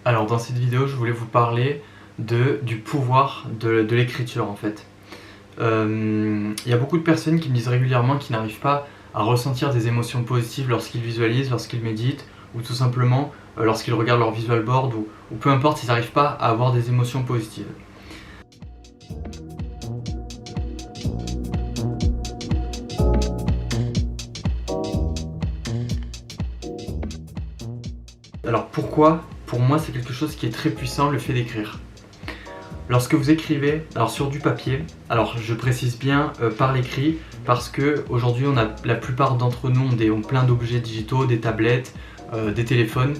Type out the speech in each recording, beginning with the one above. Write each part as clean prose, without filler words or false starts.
Alors dans cette vidéo, je voulais vous parler du pouvoir de l'écriture en fait. Il y a beaucoup de personnes qui me disent régulièrement qu'ils n'arrivent pas à ressentir des émotions positives lorsqu'ils visualisent, lorsqu'ils méditent, ou tout simplement lorsqu'ils regardent leur visual board, ou peu importe, ils n'arrivent pas à avoir des émotions positives. Alors pourquoi? Pour moi, c'est quelque chose qui est très puissant, le fait d'écrire. Lorsque vous écrivez, alors sur du papier, alors je précise bien par l'écrit, parce que aujourd'hui la plupart d'entre nous ont plein d'objets digitaux, des tablettes, des téléphones,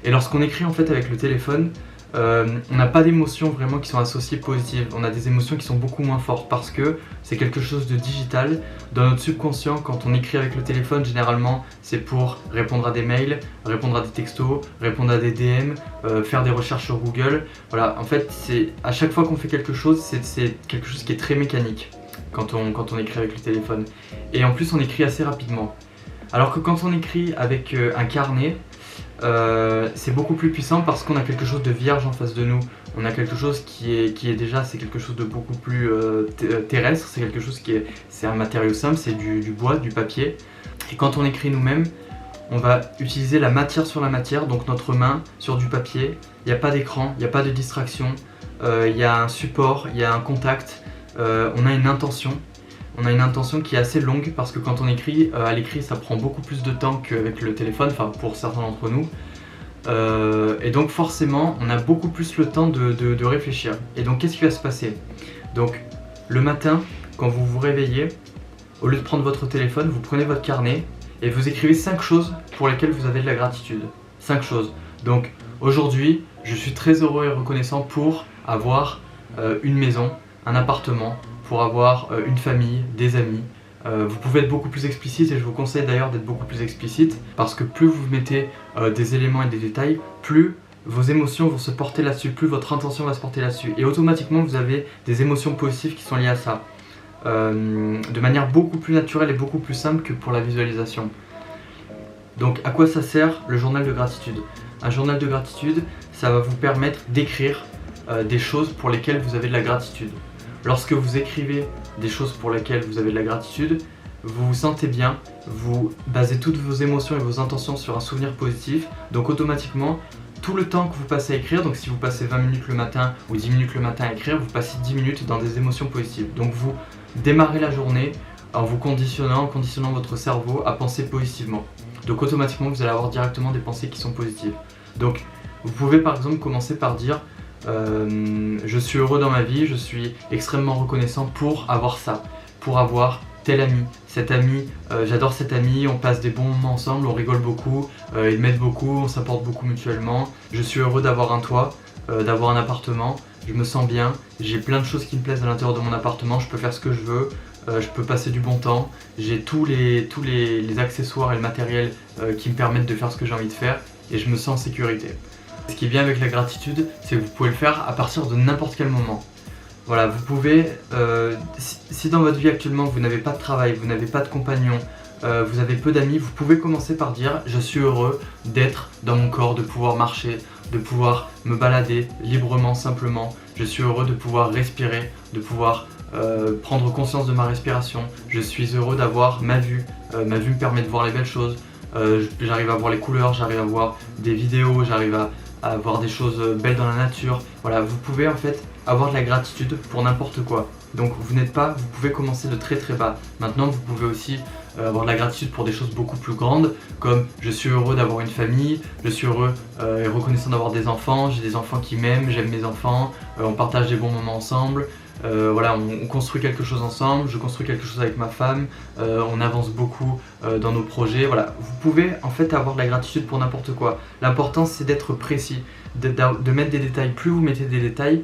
et lorsqu'on écrit en fait avec le téléphone, on n'a pas d'émotions vraiment qui sont associées positives, on a des émotions qui sont beaucoup moins fortes parce que c'est quelque chose de digital. Dans notre subconscient, quand on écrit avec le téléphone, généralement c'est pour répondre à des mails, répondre à des textos, répondre à des DM, faire des recherches sur Google. Voilà, en fait, à chaque fois qu'on fait quelque chose, c'est quelque chose qui est très mécanique quand on écrit avec le téléphone. Et en plus, on écrit assez rapidement. Alors que quand on écrit avec un carnet, c'est beaucoup plus puissant parce qu'on a quelque chose de vierge en face de nous. On a quelque chose qui est déjà, c'est quelque chose de beaucoup plus terrestre, c'est quelque chose c'est un matériau simple, c'est du bois, du papier. Et quand on écrit nous-mêmes, on va utiliser la matière sur la matière, donc notre main sur du papier. Il n'y a pas d'écran, il n'y a pas de distraction, il y a un support, il y a un contact, on a une intention. On a une intention qui est assez longue parce que quand on écrit, à l'écrit ça prend beaucoup plus de temps qu'avec le téléphone, enfin pour certains d'entre nous. Et donc forcément on a beaucoup plus le temps de réfléchir. Et donc qu'est-ce qui va se passer? Donc le matin, quand vous vous réveillez, au lieu de prendre votre téléphone, vous prenez votre carnet et vous écrivez 5 choses pour lesquelles vous avez de la gratitude. 5 choses. Donc aujourd'hui, je suis très heureux et reconnaissant pour avoir une maison, un appartement, pour avoir une famille, des amis. Vous pouvez être beaucoup plus explicite et je vous conseille d'ailleurs d'être beaucoup plus explicite parce que plus vous mettez des éléments et des détails, plus vos émotions vont se porter là-dessus, plus votre intention va se porter là-dessus. Et automatiquement vous avez des émotions positives qui sont liées à ça. De manière beaucoup plus naturelle et beaucoup plus simple que pour la visualisation. Donc à quoi ça sert le journal de gratitude? Un journal de gratitude, ça va vous permettre d'écrire des choses pour lesquelles vous avez de la gratitude. Lorsque vous écrivez des choses pour lesquelles vous avez de la gratitude, vous vous sentez bien, vous basez toutes vos émotions et vos intentions sur un souvenir positif, donc automatiquement, tout le temps que vous passez à écrire, donc si vous passez 20 minutes le matin ou 10 minutes le matin à écrire, vous passez 10 minutes dans des émotions positives. Donc vous démarrez la journée en vous conditionnant votre cerveau à penser positivement. Donc automatiquement, vous allez avoir directement des pensées qui sont positives. Donc vous pouvez par exemple commencer par dire je suis heureux dans ma vie, je suis extrêmement reconnaissant pour avoir ça, pour avoir tel ami, cet ami, j'adore cet ami, on passe des bons moments ensemble, on rigole beaucoup, il m'aide beaucoup, on s'apporte beaucoup mutuellement, je suis heureux d'avoir un toit, d'avoir un appartement, je me sens bien, j'ai plein de choses qui me plaisent à l'intérieur de mon appartement, je peux faire ce que je veux, je peux passer du bon temps, j'ai tous les accessoires et le matériel qui me permettent de faire ce que j'ai envie de faire et je me sens en sécurité. Ce qui est bien avec la gratitude, c'est que vous pouvez le faire à partir de n'importe quel moment. Voilà, vous pouvez, si dans votre vie actuellement vous n'avez pas de travail, vous n'avez pas de compagnon, vous avez peu d'amis, vous pouvez commencer par dire je suis heureux d'être dans mon corps, de pouvoir marcher, de pouvoir me balader librement, simplement. Je suis heureux de pouvoir respirer, de pouvoir prendre conscience de ma respiration. Je suis heureux d'avoir ma vue me permet de voir les belles choses. J'arrive à voir les couleurs, j'arrive à voir des vidéos, j'arrive à voir des choses belles dans la nature. Voilà, vous pouvez en fait avoir de la gratitude pour n'importe quoi. Donc vous pouvez commencer de très très bas. Maintenant vous pouvez aussi avoir de la gratitude pour des choses beaucoup plus grandes, comme je suis heureux d'avoir une famille, je suis heureux et reconnaissant d'avoir des enfants, j'ai des enfants qui m'aiment, j'aime mes enfants, on partage des bons moments ensemble. Voilà, on construit quelque chose ensemble, je construis quelque chose avec ma femme, on avance beaucoup dans nos projets. Voilà, vous pouvez en fait avoir de la gratitude pour n'importe quoi. L'important c'est d'être précis, de mettre des détails. Plus vous mettez des détails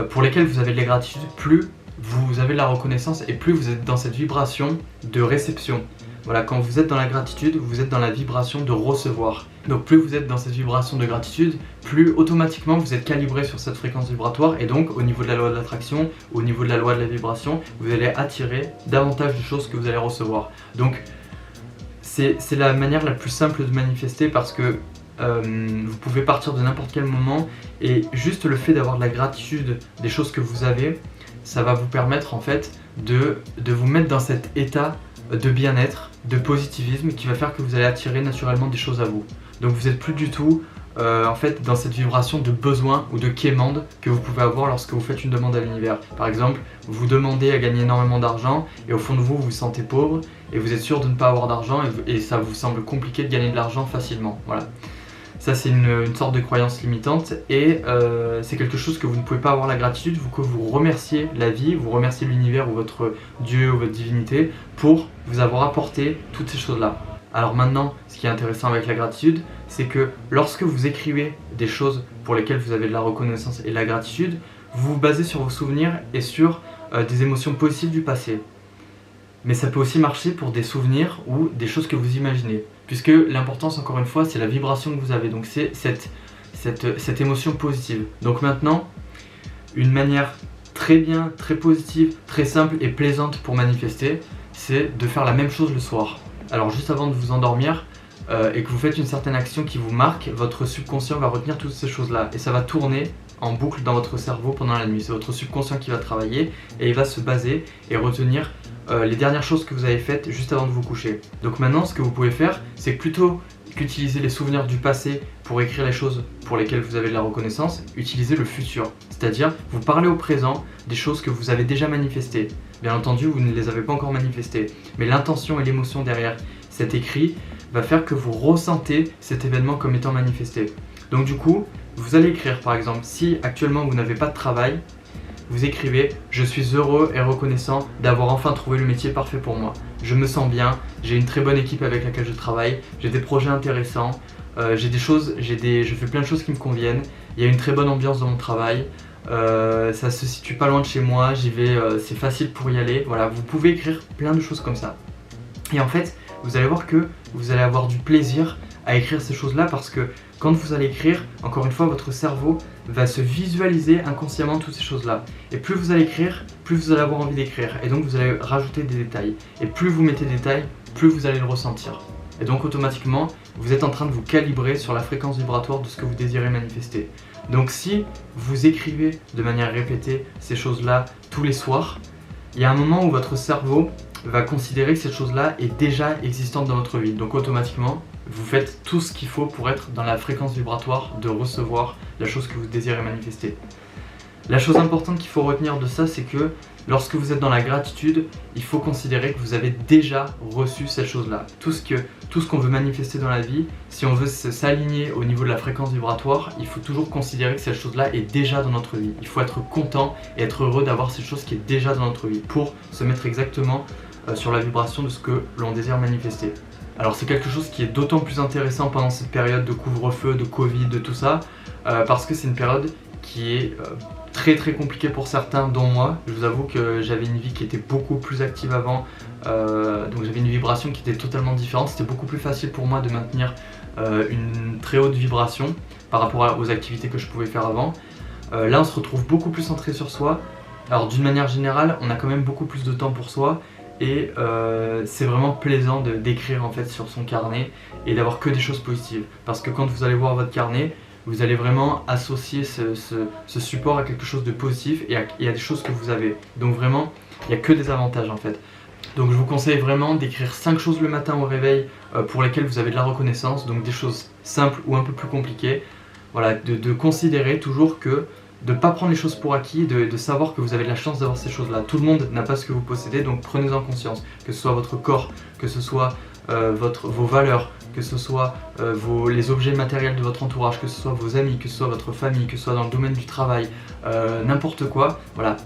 pour lesquels vous avez de la gratitude, plus vous avez de la reconnaissance et plus vous êtes dans cette vibration de réception. Voilà, quand vous êtes dans la gratitude, vous êtes dans la vibration de recevoir. Donc plus vous êtes dans cette vibration de gratitude, plus automatiquement vous êtes calibré sur cette fréquence vibratoire et donc au niveau de la loi de l'attraction, au niveau de la loi de la vibration, vous allez attirer davantage de choses que vous allez recevoir. Donc c'est la manière la plus simple de manifester parce que vous pouvez partir de n'importe quel moment et juste le fait d'avoir de la gratitude des choses que vous avez, ça va vous permettre en fait de vous mettre dans cet état de bien-être, de positivisme qui va faire que vous allez attirer naturellement des choses à vous. Donc vous n'êtes plus du tout en fait dans cette vibration de besoin ou de quémande que vous pouvez avoir lorsque vous faites une demande à l'univers. Par exemple, vous demandez à gagner énormément d'argent et au fond de vous, vous vous sentez pauvre et vous êtes sûr de ne pas avoir d'argent et ça vous semble compliqué de gagner de l'argent facilement. Voilà. Ça c'est une sorte de croyance limitante et c'est quelque chose que vous ne pouvez pas avoir la gratitude, que vous remerciez la vie, vous remerciez l'univers ou votre Dieu ou votre divinité pour vous avoir apporté toutes ces choses-là. Alors maintenant, ce qui est intéressant avec la gratitude, c'est que lorsque vous écrivez des choses pour lesquelles vous avez de la reconnaissance et de la gratitude, vous vous basez sur vos souvenirs et sur des émotions positives du passé. Mais ça peut aussi marcher pour des souvenirs ou des choses que vous imaginez. Puisque l'importance, encore une fois, c'est la vibration que vous avez. Donc c'est cette émotion positive. Donc maintenant, une manière très bien, très positive, très simple et plaisante pour manifester, c'est de faire la même chose le soir. Alors juste avant de vous endormir et que vous faites une certaine action qui vous marque, votre subconscient va retenir toutes ces choses-là. Et ça va tourner en boucle dans votre cerveau pendant la nuit. C'est votre subconscient qui va travailler et il va se baser et retenir les dernières choses que vous avez faites juste avant de vous coucher. Donc maintenant, ce que vous pouvez faire, c'est plutôt qu'utiliser les souvenirs du passé pour écrire les choses pour lesquelles vous avez de la reconnaissance, utilisez le futur. C'est-à-dire, vous parlez au présent des choses que vous avez déjà manifestées. Bien entendu, vous ne les avez pas encore manifestées, mais l'intention et l'émotion derrière cet écrit va faire que vous ressentez cet événement comme étant manifesté. Donc du coup, vous allez écrire par exemple, si actuellement vous n'avez pas de travail, vous écrivez « Je suis heureux et reconnaissant d'avoir enfin trouvé le métier parfait pour moi. Je me sens bien, j'ai une très bonne équipe avec laquelle je travaille, j'ai des projets intéressants, je fais plein de choses qui me conviennent, il y a une très bonne ambiance dans mon travail, ça se situe pas loin de chez moi, j'y vais, c'est facile pour y aller. » Voilà, vous pouvez écrire plein de choses comme ça. Et en fait, vous allez voir que vous allez avoir du plaisir à écrire ces choses-là parce que quand vous allez écrire, encore une fois, votre cerveau va se visualiser inconsciemment toutes ces choses-là. Et plus vous allez écrire, plus vous allez avoir envie d'écrire. Et donc vous allez rajouter des détails. Et plus vous mettez des détails, plus vous allez le ressentir. Et donc automatiquement, vous êtes en train de vous calibrer sur la fréquence vibratoire de ce que vous désirez manifester. Donc si vous écrivez de manière répétée ces choses-là tous les soirs, il y a un moment où votre cerveau va considérer que cette chose-là est déjà existante dans votre vie. Donc automatiquement, vous faites tout ce qu'il faut pour être dans la fréquence vibratoire de recevoir la chose que vous désirez manifester. La chose importante qu'il faut retenir de ça, c'est que lorsque vous êtes dans la gratitude, il faut considérer que vous avez déjà reçu cette chose-là. Tout ce qu'on veut manifester dans la vie, si on veut s'aligner au niveau de la fréquence vibratoire, il faut toujours considérer que cette chose-là est déjà dans notre vie. Il faut être content et être heureux d'avoir cette chose qui est déjà dans notre vie pour se mettre exactement sur la vibration de ce que l'on désire manifester. Alors c'est quelque chose qui est d'autant plus intéressant pendant cette période de couvre-feu, de Covid, de tout ça, parce que c'est une période qui est très très compliquée pour certains, dont moi. Je vous avoue que j'avais une vie qui était beaucoup plus active avant, donc j'avais une vibration qui était totalement différente. C'était beaucoup plus facile pour moi de maintenir une très haute vibration par rapport aux activités que je pouvais faire avant. Là on se retrouve beaucoup plus centré sur soi. Alors d'une manière générale, on a quand même beaucoup plus de temps pour soi. Et c'est vraiment plaisant d'écrire en fait sur son carnet et d'avoir que des choses positives. Parce que quand vous allez voir votre carnet, vous allez vraiment associer ce support à quelque chose de positif et à des choses que vous avez. Donc vraiment, il n'y a que des avantages en fait. Donc je vous conseille vraiment d'écrire 5 choses le matin au réveil pour lesquelles vous avez de la reconnaissance. Donc des choses simples ou un peu plus compliquées. Voilà, de considérer toujours que de ne pas prendre les choses pour acquis, de savoir que vous avez de la chance d'avoir ces choses-là. Tout le monde n'a pas ce que vous possédez, donc prenez-en conscience. Que ce soit votre corps, que ce soit vos valeurs, que ce soit les objets matériels de votre entourage, que ce soit vos amis, que ce soit votre famille, que ce soit dans le domaine du travail, n'importe quoi. Voilà,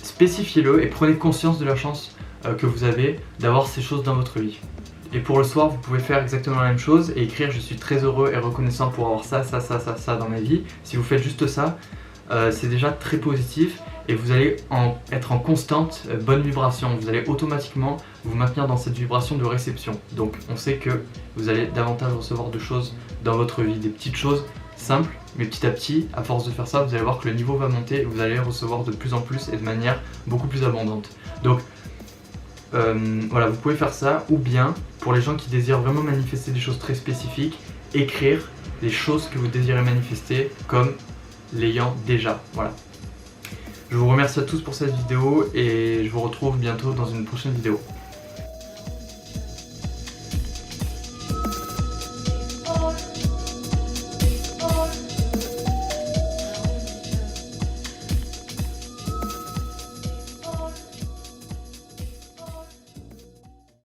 spécifiez-le et prenez conscience de la chance que vous avez d'avoir ces choses dans votre vie. Et pour le soir, vous pouvez faire exactement la même chose et écrire « Je suis très heureux et reconnaissant pour avoir ça dans ma vie ». Si vous faites juste ça, c'est déjà très positif et vous allez être en constante bonne vibration. Vous allez automatiquement vous maintenir dans cette vibration de réception. Donc on sait que vous allez davantage recevoir de choses dans votre vie, des petites choses simples, mais petit à petit, à force de faire ça, vous allez voir que le niveau va monter et vous allez recevoir de plus en plus et de manière beaucoup plus abondante. Donc voilà, vous pouvez faire ça, ou bien pour les gens qui désirent vraiment manifester des choses très spécifiques, écrire des choses que vous désirez manifester comme l'ayant déjà. Voilà. Je vous remercie à tous pour cette vidéo et je vous retrouve bientôt dans une prochaine vidéo.